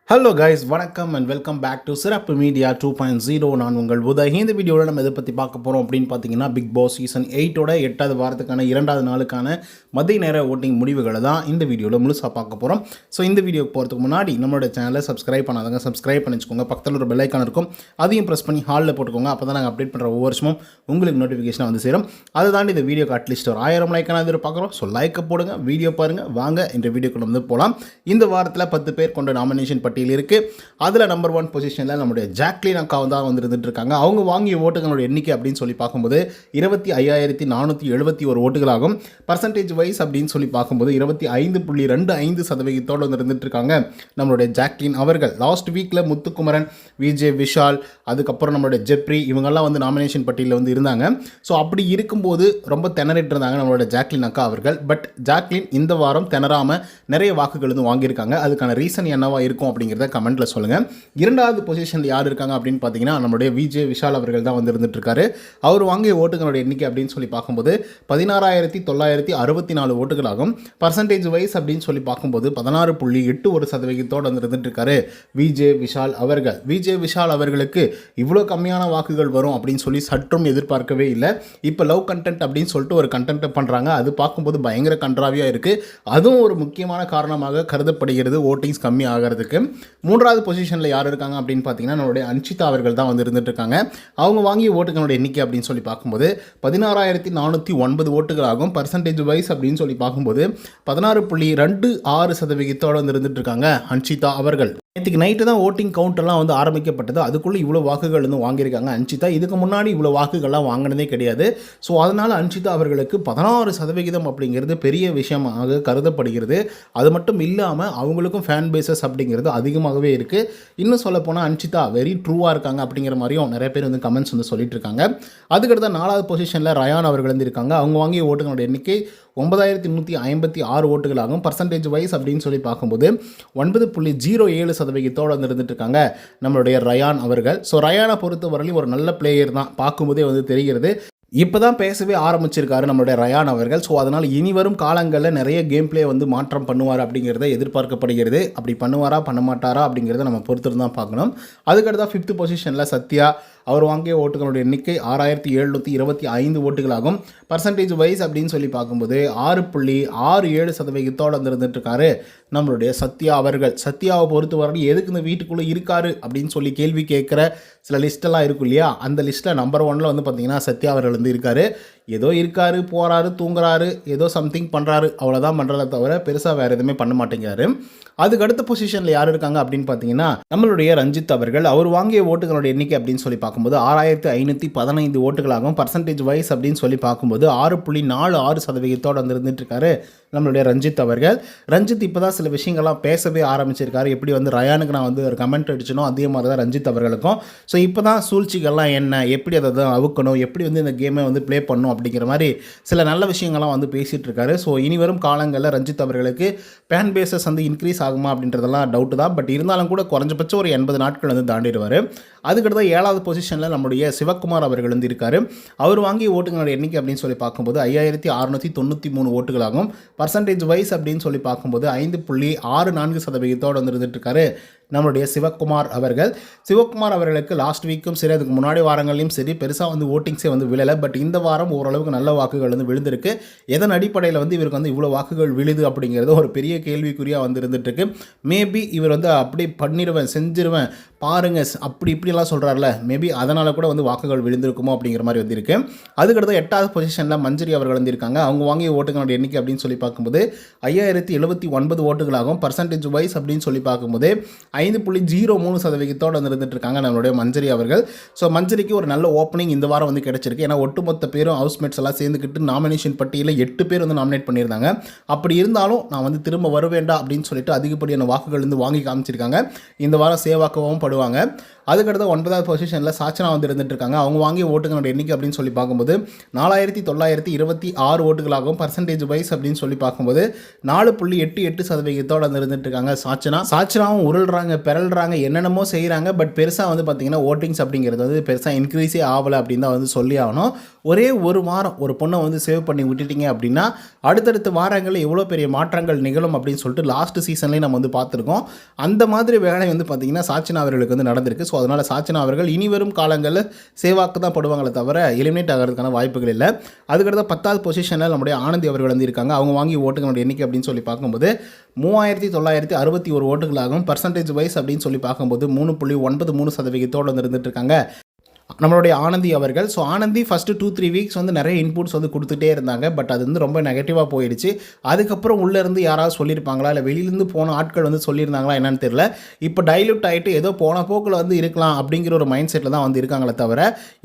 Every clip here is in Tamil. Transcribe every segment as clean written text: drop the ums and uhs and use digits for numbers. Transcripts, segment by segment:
ஹலோ கைஸ், வணக்கம் அண்ட் வெல்கம் பேக் டு சிறப்பு மீடியா 2.0. நான் உங்கள் உதய். இந்த வீடியோவில் நம்ம எதை பற்றி பார்க்க போகிறோம் அப்படின்னு பார்த்தீங்கன்னா, பிக் பாஸ் சீசன் 8ஓட 8வது வாரத்துக்கான 2வது நாளுக்கான மதிய நேர ஓட்டிங் முடிவுகளை தான் இந்த வீடியோவில் முழுசாக பார்க்க போகிறோம். ஸோ இந்த வீடியோக்கு போகிறதுக்கு முன்னாடி நம்மளோட சேனலை சப்ஸ்கிரைப் பண்ணாதவங்க சப்ஸ்கிரைப் பண்ணிச்சுக்கோங்க. பக்கத்தில் ஒரு பெல் ஐக்கான் இருக்கும், அதையும் ப்ரெஸ் பண்ணி ஹாலில் போட்டுக்கோங்க. அப்போ தான் நாங்கள் அப்டேட் பண்ணுற ஒவ்வொரு வருஷமும் உங்களுக்கு நோட்டிஃபிகேஷனாக வந்து சேரும். அதை தாண்டி இந்த வீடியோக்கு அட்லீஸ்ட் ஒரு 1000 லைக்கான எதிர்பார்க்குறோம். ஸோ லைக்கை போடுங்க, வீடியோ பாருங்கள். வாங்க இந்த வீடியோக்குள்ள வந்து போகலாம். இந்த வாரத்தில் 10 பேர் கொண்ட நாமினேஷன் பட்டியல் இருக்குது. அதில் நம்பர் 1 பொசிஷனில் நம்முடைய ஜாக்லின் அக்கா தான் வந்துருந்துட்டு இருக்காங்க. அவங்க வாங்கிய ஓட்டுகளோட எண்ணிக்கை அப்படின்னு சொல்லி பார்க்கும்போது 25,471 ஓட்டுகளாகும். பர்சன்டேஜ் வைஸ் அப்படின்னு சொல்லி பார்க்கும்போது 25.25% வந்து இருந்துட்டு இருக்காங்க நம்மளுடைய ஜாக்லின் அவர்கள். லாஸ்ட் வீக்கில் முத்துக்குமரன், விஜே விஷால், அதுக்கப்புறம் நம்மளுடைய ஜெப்ரி இவங்கெல்லாம் வந்து நாமினேஷன் பட்டியலில் வந்து இருந்தாங்க. ஸோ அப்படி இருக்கும்போது ரொம்ப திணறிட்டு இருந்தாங்க நம்மளோட ஜாக்லின் அக்கா அவர்கள். பட் ஜாக்லின் இந்த வாரம் திணறாமல் நிறைய வாக்குகள் வந்து வாங்கியிருக்காங்க. அதுக்கான ரீசன் என்னவா இருக்கும் அப்படிங்கிறத கமெண்ட்டில் சொல்லுங்கள். 2வது பொசிஷனில் யார் இருக்காங்க அப்படின்னு பார்த்தீங்கன்னா, நம்மளுடைய விஜே விஷால் அவர்கள் தான் வந்து இருந்துட்டு இருக்காரு. அவர் வாங்கிய ஓட்டுகளோட எண்ணிக்கை அப்படின்னு சொல்லி பார்க்கும்போது 16,964 ஓட்டுகளாகும். பர்சன்டேஜ் வைஸ் அப்படின்னு சொல்லி பார்க்கும்போது 16.81% வந்து இருந்துட்டு இருக்காரு விஜே விஷால் அவர்கள். விஜே விஷால் அவர்களுக்கு இவ்வளோ கம்மியான வாக்குகள் வரும் அப்படின்னு சொல்லி சற்றும் எதிர்பார்க்கவே இல்லை. இப்போ லவ் கண்டென்ட் அப்படின்னு சொல்லிட்டு ஒரு கண்டென்ட்டை பண்ணுறாங்க. அது பார்க்கும்போது பயங்கர கன்றாவியாக இருக்குது. அதுவும் ஒரு முக்கியமான காரணமாக கருதப்படுகிறது ஓட்டிங்ஸ் கம்மி ஆகிறதுக்கு. 3வது பொசிஷனில் யார் இருக்காங்க அப்படின்னு பார்த்தீங்கன்னா, நம்மளுடைய அன்ஷிதா அவர்கள் தான் வந்து இருந்துட்டு இருக்காங்க. அவங்க வாங்கிய ஓட்டுகளோட எண்ணிக்கை அப்படின்னு சொல்லி பார்க்கும்போது 16,409 ஓட்டுகளாகும். பர்சன்டேஜ் வைஸ் அப்படின்னு சொல்லி பார்க்கும்போது 16.26% வந்து இருந்துட்டு இருக்காங்க அன்ஷிதா அவர்கள். நேற்றுக்கு நைட்டு தான் ஓட்டிங் கவுண்டெல்லாம் வந்து ஆரம்பிக்கப்பட்டது. அதுக்குள்ளே இவ்வளோ வாக்குகள் வந்து வாங்கியிருக்காங்க அன்ஷிதா. இதுக்கு முன்னாடி இவ்வளோ வாக்குகள்லாம் வாங்கினதே கிடையாது. ஸோ அதனால் அன்ஷிதா அவர்களுக்கு 16% அப்படிங்கிறது பெரிய விஷயமாக கருதப்படுகிறது. அது மட்டும் இல்லாமல் அவங்களுக்கும் ஃபேன் பேசஸ் அப்படிங்கிறது அதிகமாகவே இருக்குது. இன்னும் சொல்லப்போனால் அன்ஷிதா வெரி ட்ரூவாக இருக்காங்க அப்படிங்கிற மாதிரியும் நிறைய பேர் வந்து கமெண்ட்ஸ் வந்து சொல்லிட்டு இருக்காங்க. அதுக்கடுத்த 4வது பொசிஷனில் ரயான் அவர்கள் வந்து இருக்காங்க. அவங்க வாங்கிய ஓட்டுகளோட எண்ணிக்கை 9,156 ஓட்டுகளாகும். பர்சன்டேஜ் வைஸ் அப்படின்னு சொல்லி பார்க்கும்போது 9.07% வந்து இருந்துட்டு இருக்காங்க நம்மளுடைய ரயான் அவர்கள். ஸோ ரயானை பொறுத்தவரையிலும் ஒரு நல்ல பிளேயர் தான், பார்க்கும்போதே வந்து தெரிகிறது. இப்போ தான் பேசவே ஆரம்பிச்சிருக்காரு நம்மளுடைய ரயான் அவர்கள். ஸோ அதனால் இனி வரும் காலங்களில் நிறைய கேம் பிளே வந்து மாற்றம் பண்ணுவார் அப்படிங்கிறத எதிர்பார்க்கப்படுகிறது. அப்படி பண்ணுவாரா பண்ண மாட்டாரா அப்படிங்கிறத நம்ம பொறுத்து தான் பார்க்கணும். அதுக்கடுத்த 5th பொசிஷனில் சத்யா. அவர் வாங்கிய ஓட்டுகளோட எண்ணிக்கை 6,725 ஓட்டுகளாகும். பர்சன்டேஜ் வைஸ் அப்படின்னு சொல்லி பார்க்கும்போது 6.67% வந்து இருந்துட்டு இருக்காரு நம்மளுடைய சத்யா அவர்கள். சத்யாவை பொறுத்தவரை எதுக்கு இந்த வீட்டுக்குள்ளே இருக்காரு அப்படின்னு சொல்லி கேள்வி கேட்குற சில லிஸ்ட்டெல்லாம் இருக்கும் இல்லையா, அந்த லிஸ்ட்டில் நம்பர் 1 வந்து பார்த்திங்கன்னா சத்யா அவர்கள் வந்து இருக்கார். ஏதோ இருக்காரு, போகிறாரு, தூங்குறாரு, ஏதோ சம்திங் பண்ணுறாரு, அவ்வளோதான் பண்ணுறதை தவிர பெருசாக வேறு எதுவுமே பண்ண மாட்டேங்கிறாரு. அதுக்கு அடுத்த பொசிஷனில் யார் இருக்காங்க அப்படின்னு பார்த்தீங்கன்னா, நம்மளுடைய ரஞ்சித் அவர்கள். அவர் வாங்கிய ஓட்டுகளோட எண்ணிக்கை அப்படின்னு சொல்லி பார்க்கும்போது 6,515 ஓட்டுகளாகும். பர்சன்டேஜ் வைஸ் அப்படின்னு சொல்லி பார்க்கும்போது 6.46% வந்து இருந்துட்டு இருக்காரு நம்மளுடைய ரஞ்சித் அவர்கள். ரஞ்சித் இப்போ தான் சில விஷயங்கள்லாம் பேசவே ஆரம்பிச்சிருக்காரு. எப்படி வந்து ரயானுக்கு நான் வந்து ஒரு கமெண்ட் அடிச்சனோ அதே மாதிரி தான் ரஞ்சித் அவர்களுக்கும். ஸோ இப்போ தான் சூழ்ச்சிகள்லாம் என்ன, எப்படி அதை தான் அவுக்கணும், எப்படி வந்து இந்த கேமை வந்து ப்ளே பண்ணணும் அப்படிங்கிற மாதிரி சில நல்ல விஷயங்கள்லாம் வந்து பேசிகிட்டு இருக்காரு. ஸோ இனி வரும் காலங்களில் ரஞ்சித் அவர்களுக்கு ஃபேன் பேசஸ் வந்து இன்க்ரீஸ் ஆகுமா அப்படின்றதெல்லாம் டவுட்டு தான். பட் இருந்தாலும் கூட குறைஞ்சபட்சம் ஒரு 80 நாட்கள் வந்து தாண்டிடுவார். அதுக்கடுத்த 7வது பொசிஷனில் நம்முடைய சிவக்குமார் அவர்கள் வந்து இருக்கார். அவர் வாங்கிய ஓட்டுகளோட எண்ணிக்கை அப்படின்னு சொல்லி பார்க்கும்போது 5,693 ஓட்டுகளாகும். பர்சன்டேஜ் வைஸ் அப்படின்னு சொல்லி பார்க்கும்போது 5.64% வந்து இருந்துட்டு இருக்காரு நம்மளுடைய சிவக்குமார் அவர்கள். சிவக்குமார் அவர்களுக்கு லாஸ்ட் வீக்கும் சரி, அதுக்கு முன்னாடி வாரங்களையும் சரி பெருசாக வந்து ஓட்டிங்ஸே வந்து விழலை. பட் இந்த வாரம் ஓரளவுக்கு நல்ல வாக்குகள் வந்து விழுந்திருக்கு. எதன் அடிப்படையில் வந்து இவருக்கு வந்து இவ்வளோ வாக்குகள் விழுது அப்படிங்கிறது ஒரு பெரிய கேள்விக்குறியாக வந்து இருந்துட்டு இருக்கு. மேபி இவர் வந்து அப்படி பண்ணிடுவேன், செஞ்சிருவேன், பாருங்க அப்படி இப்படிலாம் சொல்கிறார்ல, மேபி அதனால் கூட வந்து வாக்குகள் விழுந்திருக்குமோ அப்படிங்கிற மாதிரி வந்து இருக்குது. அதுக்கடுத்து 8வது பொசிஷனில் மஞ்சரி அவர்கள் வந்து இருக்காங்க. அவங்க வாங்கிய ஓட்டுகளோட எண்ணிக்கை அப்படின்னு சொல்லி பார்க்கும்போது 5,079 ஓட்டுகளாகும். பர்சன்டேஜ் வைஸ் அப்படின்னு சொல்லி பார்க்கும்போது 5.03% வந்து இருந்துட்டு இருக்காங்க நம்மளுடைய மஞ்சரி அவர்கள். ஸோ மஞ்சரிக்கு ஒரு நல்ல ஓப்பனிங் இந்த வாரம் வந்து கிடைச்சிருக்கு. ஏன்னா ஒட்டுமொத்த பேரும் ஹவுஸ்மேட்ஸ் எல்லாம் சேர்ந்துக்கிட்டு நாமினேஷன் பட்டியலில் 8 பேர் வந்து நாமினேட் பண்ணியிருந்தாங்க. அப்படி இருந்தாலும் நான் வந்து திரும்ப வருவேண்டா அப்படின்னு சொல்லிட்டு அதிகப்படியான வாக்குகள் வந்து வாங்கி காமிச்சிருக்காங்க. இந்த வாரம் சேவாக்கவும் படுவாங்க. அதுக்கடுத்து 9வது பொசிஷனில் சாச்சனா வந்து இருந்துட்டு இருக்காங்க. அவங்க வாங்கிய ஓட்டுகளோட எண்ணிக்கை அப்படின்னு சொல்லி பார்க்கும்போது 4,926 ஓட்டுகளாகும். பர்சன்டேஜ் வைஸ் அப்படின்னு சொல்லி பார்க்கும்போது 4.88% வந்து இருந்துட்டு இருக்காங்க சாச்சனாவும் உருள்றாங்க பிறல்றாங்க, என்னென்னமோ செய்கிறாங்க. பட் பெருசாக வந்து பார்த்திங்கன்னா ஓட்டிங்ஸ் அப்படிங்கிறது வந்து பெருசாக இன்க்ரீஸே ஆகலை அப்படின்னு தான் வந்து சொல்லி ஆகணும். ஒரே ஒரு வாரம் ஒரு பொண்ணை வந்து சேவ் பண்ணி விட்டுட்டிங்க அப்படின்னா அடுத்தடுத்த வாரங்களில் எவ்வளோ பெரிய மாற்றங்கள் நிகழும் அப்படின்னு சொல்லிட்டு லாஸ்ட் சீசன்லேயே நம்ம வந்து பார்த்துருக்கோம். அந்த மாதிரி வேலை வந்து பார்த்திங்கன்னா சாச்சனா அவர்களுக்கு வந்து நடந்திருக்கு. ஸோ அதனால் சாச்சனா அவர்கள் இனி வரும் காலங்களில் சேவாக்கு தான் படுவாங்களே தவிர எலிமினேட் ஆகிறதுக்கான வாய்ப்புகள் இல்லை. அதுக்கடுத்த 10வது பொசிஷனில் நம்முடைய ஆனந்தி அவர்கள் வந்து இருக்காங்க. அவங்க வாங்கி ஓட்டுகளோட எண்ணிக்கை அப்படின்னு சொல்லி பார்க்கும்போது 3961 ஓட்டுகளாகும். பர்சன்டேஜ் வைஸ் அப்படின்னு சொல்லி பார்க்கும்போது 3.93% வந்து இருந்துட்டு இருக்காங்க நம்மளுடைய ஆனந்தி அவர்கள். ஸோ ஆனந்தி ஃபஸ்ட்டு 2-3 வீக்ஸ் வந்து நிறைய இன்புட்ஸ் வந்து கொடுத்துட்டே இருந்தாங்க. பட் அது வந்து ரொம்ப நெகட்டிவாக போயிடுச்சு. அதுக்கப்புறம் உள்ளேருந்து யாராவது சொல்லியிருப்பாங்களா, இல்லை வெளியிலேருந்து போன ஆட்கள் வந்து சொல்லியிருந்தாங்களா என்னன்னு தெரியல. இப்போ டைல்யூட் ஆகிட்டு ஏதோ போன போக்கில் வந்து இருக்கலாம் அப்படிங்கிற ஒரு மைண்ட் செட்டில் தான் வந்து இருக்காங்களே தவிர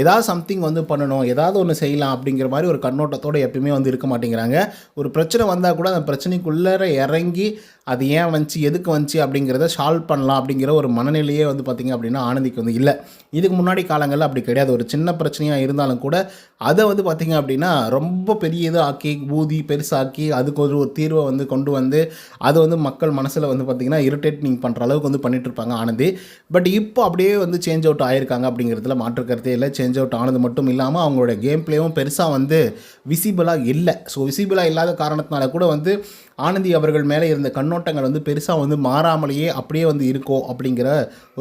ஏதாவது சம்திங் வந்து பண்ணணும், ஏதாவது ஒன்று செய்யலாம் அப்படிங்கிற மாதிரி ஒரு கண்ணோட்டத்தோடு எப்பயுமே வந்து இருக்க மாட்டேங்கிறாங்க. ஒரு பிரச்சனை வந்தால் கூட அந்த பிரச்சனைக்குள்ளே இறங்கி அது ஏன் வந்துச்சு, எதுக்கு வந்துச்சு அப்படிங்கிறத சால்வ் பண்ணலாம் அப்படிங்கிற ஒரு மனநிலையே வந்து பார்த்திங்க அப்படின்னா ஆனந்திக்கு வந்து இல்லை. இதுக்கு முன்னாடி காலங்களில் அப்படி கிடையாது. ஒரு சின்ன பிரச்சனையாக இருந்தாலும் கூட அதை வந்து பார்த்திங்க அப்படின்னா ரொம்ப பெரிய இது ஆக்கி ஊதி பெருசாக்கி அதுக்கு ஒரு தீர்வை வந்து கொண்டு வந்து அது வந்து மக்கள் மனசில் வந்து பார்த்திங்கன்னா இரிட்டேட்டிங் பண்ணுற அளவுக்கு வந்து பண்ணிகிட்ருப்பாங்க ஆனந்தி. பட் இப்போ அப்படியே வந்து சேஞ்ச் அவுட் ஆகிருக்காங்க அப்படிங்கிறதுல மாற்றுக்கருத்தே இல்லை. சேஞ்ச் அவுட் ஆனது மட்டும் இல்லாமல் அவங்களோட கேம் பிளேவும் பெருசாக வந்து விசிபிளாக இல்லை. ஸோ விசிபிளாக இல்லாத காரணத்தினால கூட வந்து ஆனந்தி அவர்கள் மேலே இருந்த கண்ணோட்டங்கள் வந்து பெருசாக வந்து மாறாமலேயே அப்படியே வந்து இருக்கோ அப்படிங்கிற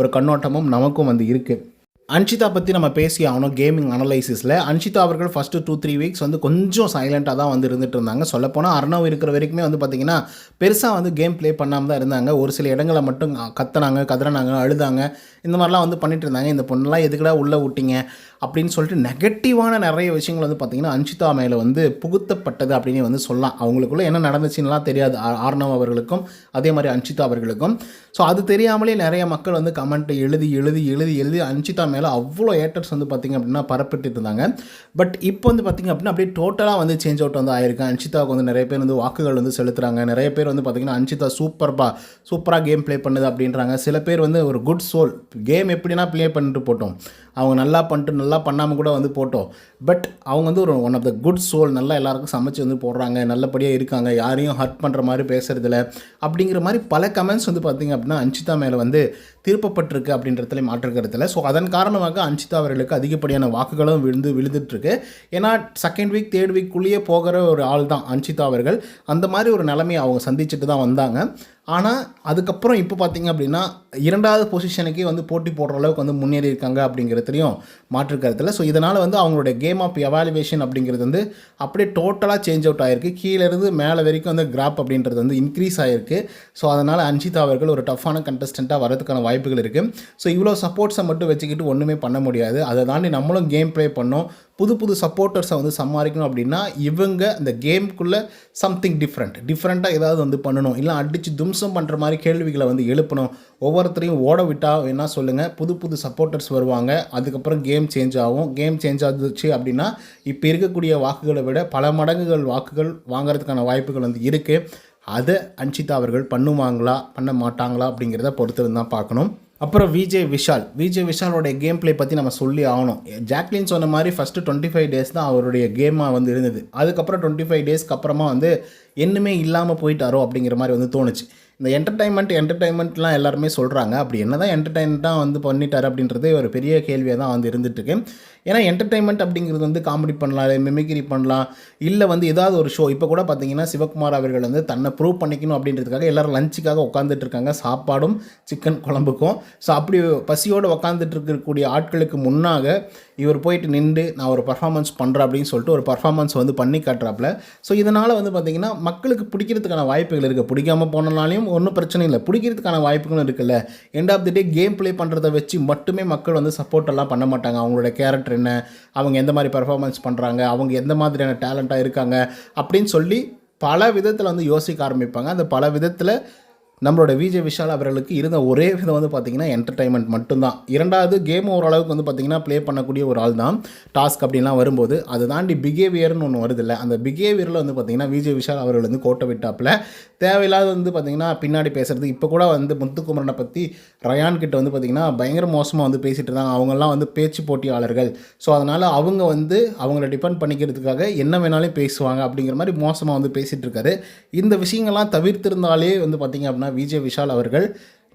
ஒரு கண்ணோட்டமும் நமக்கும் வந்து இருக்குது. அன்ஷிதா பற்றி நம்ம பேசி ஆகணும். கேமிங் அனலைசிஸில் அன்ஷிதா அவர்கள் ஃபஸ்ட்டு 2-3 வீக்ஸ் வந்து கொஞ்சம் சைலண்ட்டாக தான் வந்து இருந்துகிட்டு இருந்தாங்க. சொல்லப்போனால் அர்ணவ் இருக்கிற வரைக்குமே வந்து பார்த்திங்கன்னா பெருசாக வந்து கேம் ப்ளே பண்ணாமல் தான் இருந்தாங்க. ஒரு சில இடங்களை மட்டும் கத்துனாங்க, கதறினாங்க, அழுதாங்க, இந்த மாதிரிலாம் வந்து பண்ணிகிட்டு இருந்தாங்க. இந்த பொண்ணெலாம் எதுக்குடா உள்ளே விட்டிங்க அப்படின்னு சொல்லிட்டு நெகட்டிவான நிறைய விஷயங்கள் வந்து பார்த்திங்கன்னா அன்ஷிதா மேலே வந்து புகுத்தப்பட்டது அப்படின்னு வந்து சொல்லலாம். அவங்களுக்குள்ளே என்ன நடந்துச்சுன்னெலாம் தெரியாது ஆர்ணவ் அவர்களுக்கும் அதே மாதிரி அன்ஷிதா அவர்களுக்கும். ஸோ அது தெரியாமலே நிறைய மக்கள் வந்து கமெண்ட்டை எழுதி அன்ஷிதா மேலே அவ்வளோ ஏட்டர்ஸ் வந்து பார்த்திங்க அப்படின்னா பரப்பிட்டு இருந்தாங்க. பட் இப்போ வந்து பார்த்திங்க அப்படின்னா அப்படியே டோட்டலாக வந்து சேஞ்ச் அவுட் வந்து ஆயிருக்கு. அன்ஷிதாவுக்கு வந்து நிறைய பேர் வந்து வாக்குகள் வந்து செலுத்துகிறாங்க. நிறைய பேர் வந்து பார்த்திங்கன்னா அன்ஷிதா சூப்பராக கேம் ப்ளே பண்ணுது அப்படின்றாங்க. சில பேர் வந்து ஒரு குட் சோல், கேம் எப்படின்னா ப்ளே பண்ணிட்டு போட்டோம், அவங்க நல்லா பண்ணிட்டு நல்லா பண்ணாமல் கூட வந்து போட்டோம், பட் அவங்க வந்து ஒரு one of the good soul, நல்லா எல்லாருக்கும் சமைச்சு வந்து போடுறாங்க, நல்லபடியாக இருக்காங்க, யாரையும் ஹர்ட் பண்ணுற மாதிரி பேசுறதில்ல அப்படிங்கிற மாதிரி பல கமெண்ட்ஸ் வந்து பார்த்திங்க அப்படின்னா அன்ஷிதா மேலே வந்து திருப்பப்பட்டிருக்கு அப்படின்றதுல மாற்றுக்கிறதுல. ஸோ அதன் காரணமாக அன்ஷிதா அவர்களுக்கு அதிகப்படியான வாக்குகளும் விழுந்துட்டுருக்கு. ஏன்னா செகண்ட் வீக் தேர்ட் வீக்குள்ளேயே போகிற ஒரு ஆள் தான் அன்ஷிதா அவர்கள். அந்த மாதிரி ஒரு நிலைமையை அவங்க சந்திச்சுட்டு தான் வந்தாங்க. ஆனால் அதுக்கப்புறம் இப்போ பார்த்திங்க அப்படின்னா 2வது பொசிஷனுக்கே வந்து போட்டி போடுற அளவுக்கு வந்து முன்னேறி இருக்காங்க அப்படிங்கிறதுலையும் மாற்றுக்கிறதுல. ஸோ இதனால் வந்து அவங்களுடைய கேம் ஆஃப் எவாலுவேஷன் அப்படிங்கிறது வந்து அப்படியே டோட்டலாக சேஞ்ச் அவுட் ஆகிருக்கு. கீழேருந்து மேலே வரைக்கும் வந்து கிராப் அப்படின்றது வந்து இன்க்ரீஸ் ஆகிருக்கு. ஸோ அதனால் அன்ஷிதா அவர்கள் ஒரு டஃப்பான கண்டஸ்டண்ட்டாக வரதுக்கான வாய்ப்புகள் இருக்குது. ஸோ இவ்வளோ சப்போர்ட்ஸை மட்டும் வச்சுக்கிட்டு ஒன்றுமே பண்ண முடியாது. அதை தாண்டி நம்மளும் கேம் ப்ளே பண்ணோம், புது சப்போர்ட்டர்ஸை வந்து சமாளிக்கணும் அப்படின்னா இவங்க இந்த கேமுக்குள்ளே சம்திங் டிஃப்ரெண்ட்டாக ஏதாவது வந்து பண்ணணும், இல்லை அடித்து தும்சம் பண்ணுற மாதிரி கேள்விகளை வந்து எழுப்பணும். ஒவ்வொருத்தரையும் ஓட விட்டால் என்ன சொல்லுங்கள், புது சப்போர்ட்டர்ஸ் வருவாங்க. அதுக்கப்புறம் கேம் சேஞ்ச் ஆகும். கேம் சேஞ்ச் ஆகுச்சு அப்படின்னா இப்போ இருக்கக்கூடிய வாக்குகளை விட பல மடங்குகள் வாக்குகள் வாங்கிறதுக்கான வாய்ப்புகள் வந்து இருக்குது. அதை அன்ஷிதா அவர்கள் பண்ணுவாங்களா பண்ண மாட்டாங்களா அப்படிங்கிறத பொறுத்து தான் பார்க்கணும். அப்புறம் விஜய் விஷாலோடைய கேம் ப்ளே பற்றி நம்ம சொல்லி ஆகணும். ஜாக்லின் சொன்ன மாதிரி ஃபஸ்ட்டு 25 டேஸ் தான் அவருடைய கேமாக வந்து இருந்தது. அதுக்கப்புறம் 25 டேஸ்க்கு அப்புறமா வந்து என்னமே இல்லாமல் போயிட்டாரோ அப்படிங்கிற மாதிரி வந்து தோணுச்சு. இந்த என்டர்டைன்மெண்ட்லாம் எல்லாருமே சொல்கிறாங்க. அப்படி என்ன தான் என்டர்டைன்மெண்ட்டாக வந்து பண்ணிட்டார் அப்படின்றது ஒரு பெரிய கேள்வியாக தான் வந்து இருந்துகிட்ருக்கு. ஏன்னா என்டர்டைன்மெண்ட் அப்படிங்கிறது வந்து காமெடி பண்ணலாம், இல்லை மிமிக்ரி பண்ணலாம், இல்லை வந்து ஏதாவது ஒரு ஷோ. இப்போ கூட பார்த்தீங்கன்னா சிவகுமார் அவர்கள் வந்து தன்னை ப்ரூவ் பண்ணிக்கணும் அப்படின்றதுக்காக எல்லோரும் லஞ்சுக்காக உட்காந்துட்டு இருக்காங்க, சாப்பாடும் சிக்கன் குழம்புக்கும். ஸோ அப்படி பசியோடு உட்காந்துட்டு இருக்கக்கூடிய ஆட்களுக்கு முன்னாக இவர் போயிட்டு நின்று நான் ஒரு பர்ஃபார்மன்ஸ் பண்ணுறேன் அப்படின்னு சொல்லிட்டு ஒரு பர்ஃபார்மன்ஸ் வந்து பண்ணி காட்டுறாப்புல. ஸோ இதனால் வந்து பார்த்திங்கன்னா மக்களுக்கு பிடிக்கிறதுக்கான வாய்ப்புகள் இருக்குது. பிடிக்காமல் போனாலையும் ஒன்றும் பிரச்சனை இல்லை, பிடிக்கிறதுக்கான வாய்ப்புகளும் இருக்குல்ல. End of the day game play பண்ணுறதை வச்சு மட்டுமே மக்கள் வந்து சப்போர்ட் எல்லாம் பண்ண மாட்டாங்க. அவங்களோட கேரக்டர் என்ன, அவங்க எந்த மாதிரி பர்ஃபார்மன்ஸ் பண்ணுறாங்க, அவங்க எந்த மாதிரியான டேலண்ட்டாக இருக்காங்க அப்படின்னு சொல்லி பல விதத்தில் வந்து யோசிக்க ஆரம்பிப்பாங்க. அந்த பல விதத்தில் நம்மளோட விஜய் விஷால் அவர்களுக்கு இருந்த ஒரே விதம் வந்து பார்த்திங்கன்னா என்டர்டைன்மெண்ட் மட்டும்தான். 2வது கேம் ஓரளவுக்கு வந்து பார்த்திங்கன்னா ப்ளே பண்ணக்கூடிய ஒரு ஆள் தான். டாஸ்க் அப்படின்லாம் வரும்போது அதை தாண்டி பிஹேவியர்னு ஒன்று வருது இல்லை, அந்த பிஹேவியரில் வந்து பார்த்திங்கன்னா விஜய் விஷால் அவர்கள் வந்து கோட்டை விட்டாப்பில் தேவையில்லாத வந்து பார்த்திங்கன்னா பின்னாடி பேசுகிறது. இப்போ கூட வந்து முத்துக்குமரனை பற்றி ரயான் கிட்ட வந்து பார்த்திங்கன்னா பயங்கர மோசமாக வந்து பேசிகிட்டு இருந்தாங்க. அவங்கெல்லாம் வந்து பேச்சு போட்டியாளர்கள். ஸோ அதனால் அவங்க வந்து அவங்கள டிபெண்ட் பண்ணிக்கிறதுக்காக என்ன வேணாலும் பேசுவாங்க அப்படிங்கிற மாதிரி மோசமாக வந்து பேசிகிட்டு இருக்காரு. இந்த விஷயங்கள்லாம் தவிர்த்திருந்தாலே வந்து பார்த்திங்க அப்படின்னா விஜய் விஷால் அவர்கள்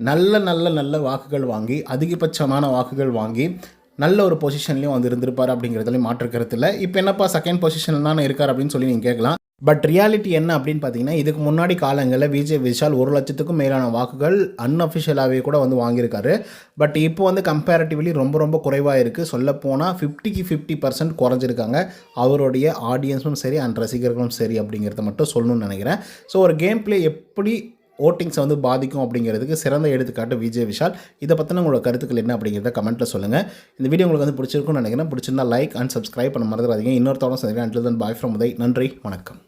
நல்ல வாக்குகள் வாங்கி அதிகபட்சமான வாக்குகள் வாங்கி நல்ல ஒரு பொசிஷன்லேயும் வந்து இருந்திருப்பார் அப்படிங்கிறதுலையும் மாற்றுக்கிறது இல்லை. இப்போ என்னப்பா செகண்ட் பொசிஷனில் தானே இருக்கார் அப்படின்னு சொல்லி நீங்கள் கேட்கலாம். பட் ரியாலிட்டி என்ன அப்படின்னு பார்த்தீங்கன்னா, இதுக்கு முன்னாடி காலங்களில் விஜய் விஷால் 1 லட்சத்துக்கும் மேலான வாக்குகள் அன்அஃபிஷியலாகவே கூட வந்து வாங்கியிருக்காரு. பட் இப்போ வந்து கம்பேரிட்டிவ்லி ரொம்ப குறைவாக இருக்குது. சொல்லப்போனால் 50க்கு 50% குறைஞ்சிருக்காங்க அவருடைய ஆடியன்ஸும் சரி அண்ட் ரசிகர்களும் சரி அப்படிங்கிறத மட்டும் சொல்லணும்னு நினைக்கிறேன். ஸோ ஒரு கேம் பிளே எப்படி ஓட்டிங்ஸை வந்து பாதிக்கும் அப்படிங்கிறதுக்கு சிறந்த எடுத்துக்காட்டு விஜய் விஷால். இதை பற்றின உங்களோட கருத்துக்கள் என்ன அப்படிங்கிறத கமெண்ட்டில் சொல்லுங்கள். இந்த வீடியோ உங்களுக்கு வந்து பிடிச்சிருக்குன்னு நினைக்கிறேன். பிடிச்சிருந்தா லைக் அண்ட் சப்ஸ்கிரைப் பண்ண மறந்துடாதீங்க. இன்னொரு தடவை சந்திக்கிறேன். until then bye from Uday. நன்றி, வணக்கம்.